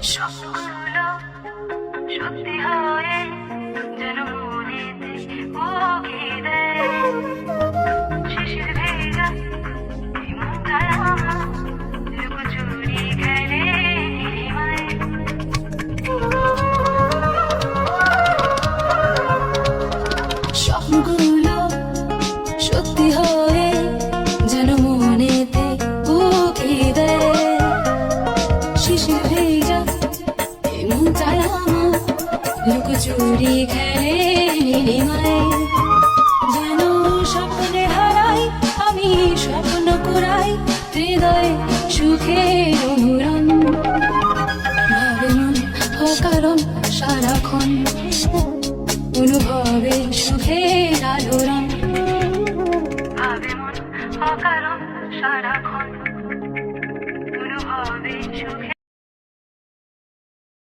স্বপ্নগুলো সত্যি হয় যেন মনেতে উকি দেয় শিশির ভেজা এই মনটায় আমার লুকোচুরি খেলে নিমায় স্বপ্নগুলো সত্যি হয় যেন মনেতে উকি দেয় শিশির ভেজা এই মনটায় আমার লুকোচুরি খেলে নিমায় যেন স্বপ্নে হারাই আমি স্বপ্ন কুড়াই হৃদয়ে সুখের অনুরণ ভাবে মন অকারণ সারাক্ষণ অনুভবে সুখের আলোড়ন ভাবে মন অকারণ সারাক্ষণ